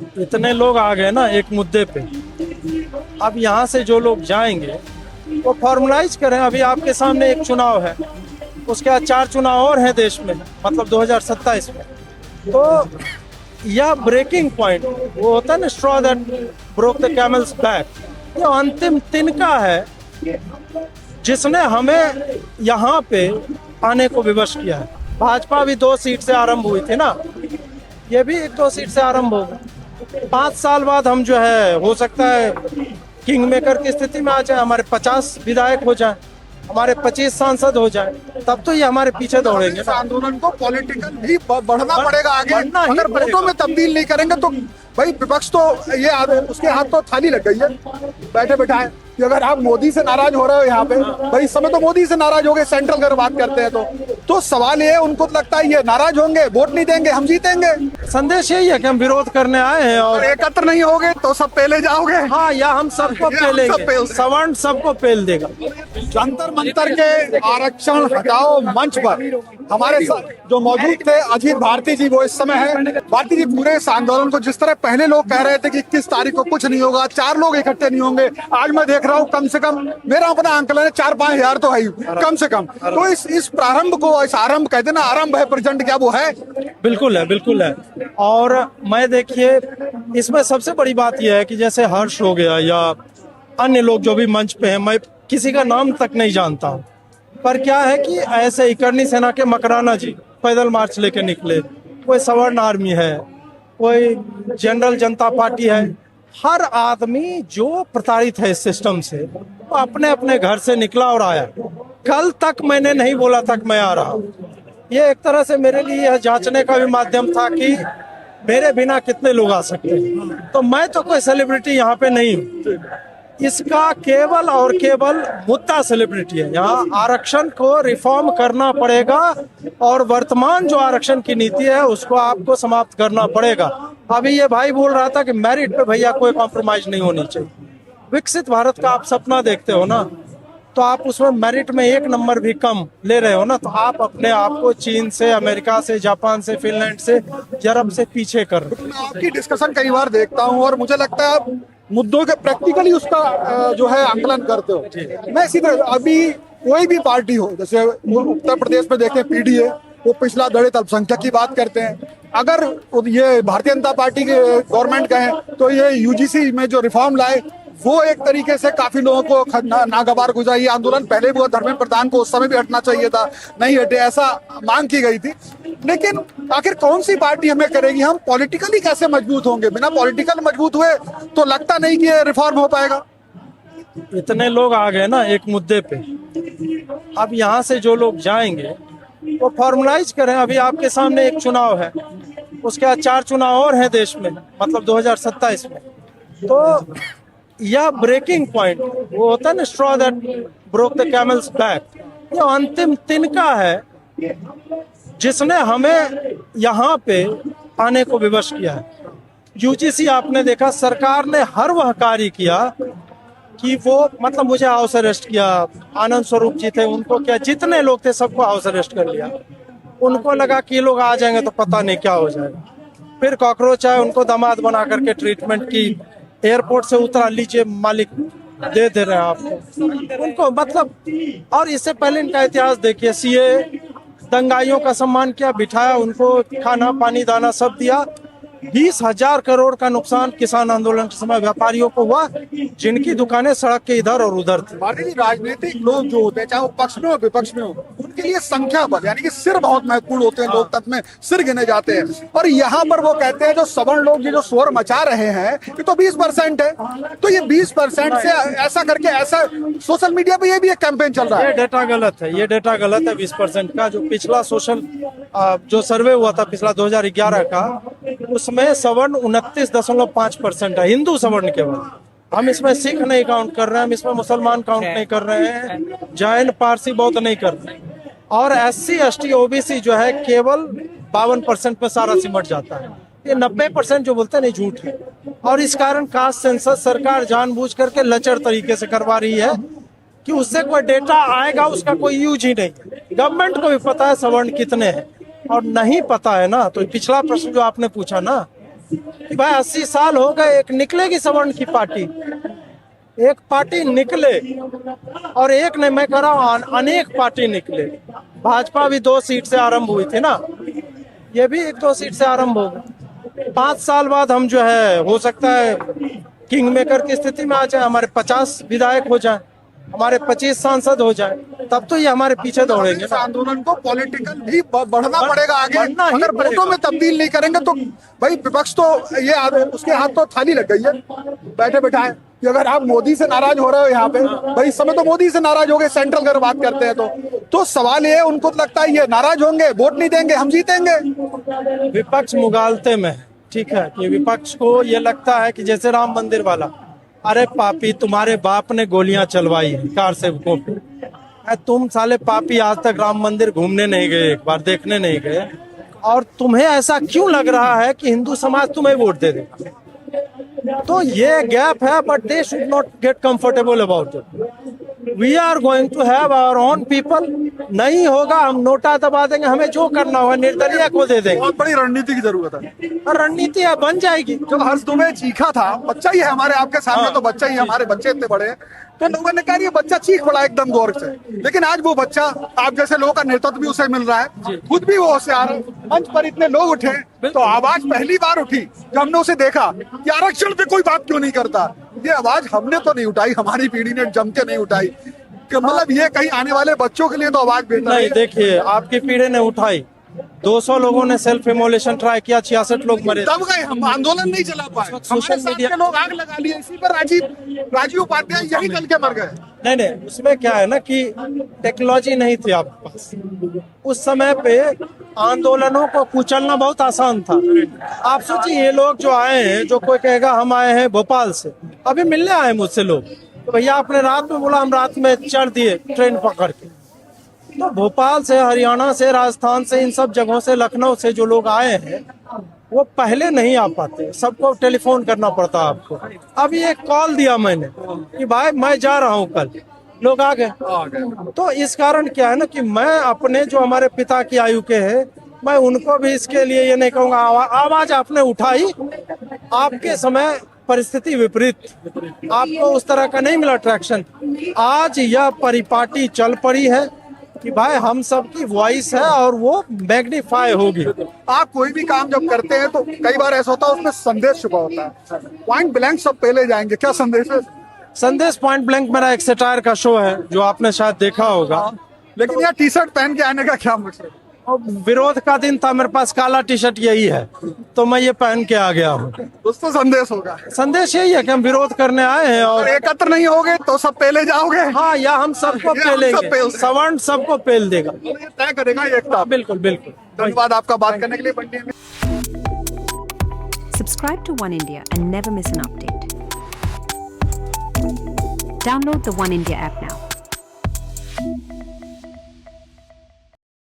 इतने लोग आ गए ना एक मुद्दे पे। अब यहाँ से जो लोग जाएंगे वो फॉर्मुलाइज करें। अभी आपके सामने एक चुनाव है, उसके बाद 4 चुनाव और हैं देश में, मतलब 2027 में। तो यह ब्रेकिंग पॉइंट, वो होता है ना, straw that broke the camel's back, ये अंतिम तिनका है जिसने हमें यहाँ पे आने को विवश किया है। भाजपा भी 2 सीट से आरंभ हुई थी ना, ये भी 1-2 सीट से आरंभ होगा। 5 साल बाद हम जो है, हो सकता है किंग मेकर की स्थिति में आ जाए, हमारे 50 विधायक हो जाए, हमारे 25 सांसद हो जाए, तब तो ये हमारे पीछे दौड़ेंगे। इस आंदोलन को पॉलिटिकल भी बढ़ना पड़ेगा आगे। अगर वोटों में तब्दील नहीं करेंगे तो भाई विपक्ष तो ये उसके हाथ तो थाली लग गई है बैठे बैठाए कि अगर आप मोदी से नाराज हो रहे हो यहाँ पे, भाई इस समय तो मोदी से नाराज हो गए, सेंट्रल की बात करते हैं तो सवाल ये है, उनको तो लगता है ये नाराज होंगे, वोट नहीं देंगे, हम जीतेंगे। संदेश यही है कि हम विरोध करने आए हैं और एकत्र नहीं होगे तो सब पेले जाओगे। हाँ, या हम सबको पेलेंगे, सवर्ण सबको पेल देगा। जंतर मंतर के आरक्षण हटाओ मंच पर हमारे साथ जो मौजूद थे अजीत भारती जी, वो इस समय है। भारती जी, पूरे इस आंदोलन को जिस तरह पहले लोग कह रहे थे कि 21 तारीख को कुछ नहीं होगा, 4 लोग इकट्ठे नहीं होंगे, आज मैं देख रहा हूँ कम से कम, मेरा अपना आंकलन है 4-5 हजार तो है ही कम से कम। तो इस प्रारंभ को, इस आरंभ कहते हैं ना, आरंभ है प्रेजेंट, क्या वो है? बिल्कुल है, बिल्कुल है। और मैं देखिए, इसमें सबसे बड़ी बात यह है कि जैसे हर्ष हो गया या अन्य लोग जो भी मंच पे हैं, मैं किसी का नाम तक नहीं जानता हूँ, पर क्या है कि ऐसे ही करनी सेना के मकराना जी पैदल मार्च लेके निकले, कोई सवर्ण आर्मी है, कोई जनरल जनता पार्टी है। हर आदमी जो प्रताड़ित है इस सिस्टम से, वो अपने अपने घर से निकला और आया। कल तक मैंने नहीं बोला था कि मैं आ रहा हूँ। ये एक तरह से मेरे लिए यह जांचने का भी माध्यम था कि मेरे बिना कितने लोग आ सकते हैं। तो मैं तो कोई सेलिब्रिटी यहाँ पे नहीं हूँ, इसका केवल और केवल मुद्दा सेलिब्रिटी है। यहाँ आरक्षण को रिफॉर्म करना पड़ेगा और वर्तमान जो आरक्षण की नीति है उसको आपको समाप्त करना पड़ेगा। अभी ये भाई बोल रहा था कि मेरिट पे भैया कोई कॉम्प्रोमाइज नहीं होनी चाहिए। विकसित भारत का आप सपना देखते हो ना, तो आप उसमें मेरिट में 1 नंबर भी कम ले रहे हो ना, तो आप अपने आप को चीन से, अमेरिका से, जापान से, फिनलैंड से, यूरोप से पीछे कर रहे हो। मैं आपकी डिस्कशन कई बार देखता हूँ और मुझे लगता है आप मुद्दों के प्रैक्टिकली उसका जो है आंकलन करते हो। मैं इसी तरह, अभी कोई भी पार्टी हो, जैसे उत्तर प्रदेश में देखें पीडीए, वो पिछड़ा दलित अल्पसंख्यक की बात करते हैं। अगर ये भारतीय जनता पार्टी के गवर्नमेंट कहें तो ये यूजीसी में जो रिफॉर्म लाए, वो एक तरीके से काफी लोगों को नागवार गुजरा। ये आंदोलन पहले भी हुआ, धर्मेंद्र प्रधान को उस समय भी हटना चाहिए था, नहीं हटे, ऐसा मांग की गई थी। लेकिन आखिर कौन सी पार्टी हमें करेगी? हम पॉलिटिकली कैसे मजबूत होंगे? बिना पॉलिटिकल मजबूत हुए तो लगता नहीं कि ये रिफॉर्म हो पाएगा। इतने लोग आ गए ना एक मुद्दे पे। अब यहाँ से जो लोग जाएंगे वो फॉर्मुलाइज करें। अभी आपके सामने एक चुनाव है, उसके बाद 4 चुनाव और हैं देश में, मतलब 2027 में। तो यह ब्रेकिंग पॉइंट, वो होता है ना, straw that broke the camel's back, ये अंतिम तिनका है जिसने हमें यहाँ पे आने को विवश किया है। यूजीसी आपने देखा, सरकार ने हर वह कार्य किया कि वो, मतलब मुझे हाउस अरेस्ट किया, आनंद स्वरूप जी थे, उनको क्या, जितने लोग थे सबको हाउस अरेस्ट कर लिया। उनको लगा कि लोग आ जाएंगे तो पता नहीं क्या हो जाएगा। फिर कॉकरोच आए, उनको दामाद बना करके ट्रीटमेंट की, एयरपोर्ट से उतरा, लीजिए मालिक दे रहे हैं आपको उनको, मतलब। और इससे पहले इनका इतिहास देखिए, सीए दंगाइयों का सम्मान किया, बिठाया, उनको खाना पानी दाना सब दिया। 20,000 करोड़ का नुकसान किसान आंदोलन के समय व्यापारियों को हुआ, जिनकी दुकानें सड़क के इधर और उधर थी। भारतीय राजनीतिक लोग जो होते हैं, चाहे वो पक्ष में हो विपक्ष में हो, उनके लिए संख्या बल यानी कि सिर बहुत महत्वपूर्ण होते हैं। लोकतंत्र में सिर गिने जाते हैं। और यहाँ पर वो कहते हैं जो सवर्ण लोग ये जो शोर मचा रहे हैं, ये तो 20% है। तो ये 20% से ऐसा करके, ऐसा सोशल मीडिया पे ये भी एक कैंपेन चल रहा है। ये डेटा गलत है, ये डेटा गलत है। 20% का जो पिछला सोशल जो सर्वे हुआ था पिछला 2011 का, उसमें सवर्ण 29.5% है, हिंदू सवर्ण केवल। हम इसमें सिख नहीं काउंट कर रहे हैं, हम इसमें मुसलमान काउंट नहीं कर रहे हैं, जैन पारसी बौद्ध नहीं कर रहे हैं। और SC ST OBC जो है केवल 52% पे सारा सिमट जाता है। ये 90% जो बोलते हैं नहीं, झूठ है। और इस कारण कास्ट सेंसस सरकार जानबूझ करके लचर तरीके से करवा रही है कि उससे कोई डेटा आएगा, उसका कोई यूज ही नहीं है। गवर्नमेंट को भी पता है सवर्ण कितने हैं, और नहीं पता है ना, तो पिछला प्रश्न जो आपने पूछा ना, कि भाई 80 साल हो गए, एक निकलेगी सवर्ण की पार्टी, एक पार्टी निकले, और एक नहीं मैं कह रहा हूँ अनेक पार्टी निकले। भाजपा भी 2 सीट से आरंभ हुई थी ना, ये भी 1-2 सीट से आरंभ होगा। 5 साल बाद हम जो है हो सकता है किंग मेकर की स्थिति में आ जाए, हमारे 50 विधायक हो जाए, हमारे 25 सांसद हो जाए, तब तो ये हमारे पीछे दौड़ेंगे इस ना। आंदोलन को पॉलिटिकल भी बढ़ना पड़ेगा आगे। बढ़ना ही अगर पड़ेगा। वोटों में तब्दील नहीं करेंगे तो भाई विपक्ष तो उसके हाथ तो थाली लग गई है बैठे बैठाए कि अगर आप मोदी से नाराज हो रहे हो यहाँ पे, भाई इस समय तो मोदी से नाराज हो गए सेंट्रल अगर बात करते हैं तो सवाल ये है, उनको तो लगता है ये नाराज होंगे, वोट नहीं देंगे, हम जीतेंगे। विपक्ष मुगालते में है, ठीक है, कि विपक्ष को ये लगता है कि जैसे राम मंदिर वाला, अरे पापी तुम्हारे बाप ने गोलियां चलवाई है कार सेवकों पे, तुम साले पापी आज तक राम मंदिर घूमने नहीं गए, एक बार देखने नहीं गए, और तुम्हें ऐसा क्यों लग रहा है कि हिंदू समाज तुम्हें वोट दे देगा? तो ये गैप है, but they should not get comfortable about it. We are going to have our own people. नहीं होगा हम नोटा दबा देंगे, हमें जो करना होगा निर्दलीय को दे देंगे। बहुत बड़ी रणनीति की जरूरत है, और रणनीति है, बन जाएगी। जब हर्ष दुबे चीखा था, बच्चा ही है हमारे आपके सामने, तो बच्चा ही है, हमारे बच्चे इतने बड़े हैं, तो लोगों ने कहा ये बच्चा चीख पड़ा एकदम गौर से, लेकिन आज वो बच्चा आप जैसे लोगों का नेतृत्व भी उसे मिल रहा है, खुद भी वो होशियार है। मंच पर इतने लोग उठे तो आवाज पहली बार उठी जब हमने उसे देखा कि आरक्षण पे कोई बात क्यों नहीं करता। ये आवाज हमने तो नहीं उठाई, हमारी पीढ़ी ने जम के नहीं उठाई, कि मतलब ये कहीं आने वाले बच्चों के लिए तो आवाज बेहतर नहीं, है। देखिए आपकी पीढ़ी ने उठाई, 200 लोगों ने सेल्फ इमोलेशन ट्राई किया, 66 लोग मरे। दब गए हम, आंदोलन नहीं चला पाए, सोशल हमारे साथ मीडिया- के लोग आग लगा लिए, इसी पर राजीव उपाध्याय यही गल के मर गए। नहीं, उसमें क्या है ना कि टेक्नोलॉजी नहीं थी आपके पास उस समय पे, आंदोलनों को कुचलना बहुत आसान था। आप सोचिए ये लोग जो आए हैं, जो कोई कहेगा हम आए हैं भोपाल से, अभी मिलने आए मुझसे लोग, तो भैया आपने रात में बोला, हम रात में चढ़ दिए ट्रेन पकड़ के। तो भोपाल से, हरियाणा से, राजस्थान से, इन सब जगहों से, लखनऊ से जो लोग आए हैं वो पहले नहीं आ पाते, सबको टेलीफोन करना पड़ता आपको। अभी एक कॉल दिया मैंने कि भाई मैं जा रहा हूँ कल, लोग आ गए। तो इस कारण क्या है ना कि मैं अपने जो हमारे पिता की आयु के हैं, मैं उनको भी इसके लिए ये नहीं कहूँगा आवाज आपने उठाई, आपके समय परिस्थिति विपरीत, आपको उस तरह का नहीं मिला ट्रैक्शन। आज यह परिपाटी चल पड़ी है कि भाई हम सब की वॉइस है और वो मैग्नीफाई होगी। आप कोई भी काम जब करते हैं तो कई बार ऐसा होता है उसमें संदेश छुपा होता है, पॉइंट ब्लैंक सब पहले जाएंगे, क्या संदेश है? संदेश पॉइंट ब्लैंक मेरा एक सटायर का शो है जो आपने शायद देखा होगा। लेकिन यार टी शर्ट पहन के आने का क्या मकसद? और विरोध का दिन था, मेरे पास काला टी शर्ट यही है, तो मैं ये पहन के आ गया हूँ। दोस्तों संदेश होगा, संदेश यही है कि हम विरोध करने आए हैं, और एकत्र नहीं होगे तो सब पहले जाओगे। हाँ, या हम सबको ये हम सब पेलेंगे, पेल देंगे। सवर्ण सबको पेल देगा। ये तय करेगा एकता। बिल्कुल बिल्कुल। धन्यवाद आपका बात करने के लिए Bunty. Subscribe to One India and never miss an update. Download the One India app now.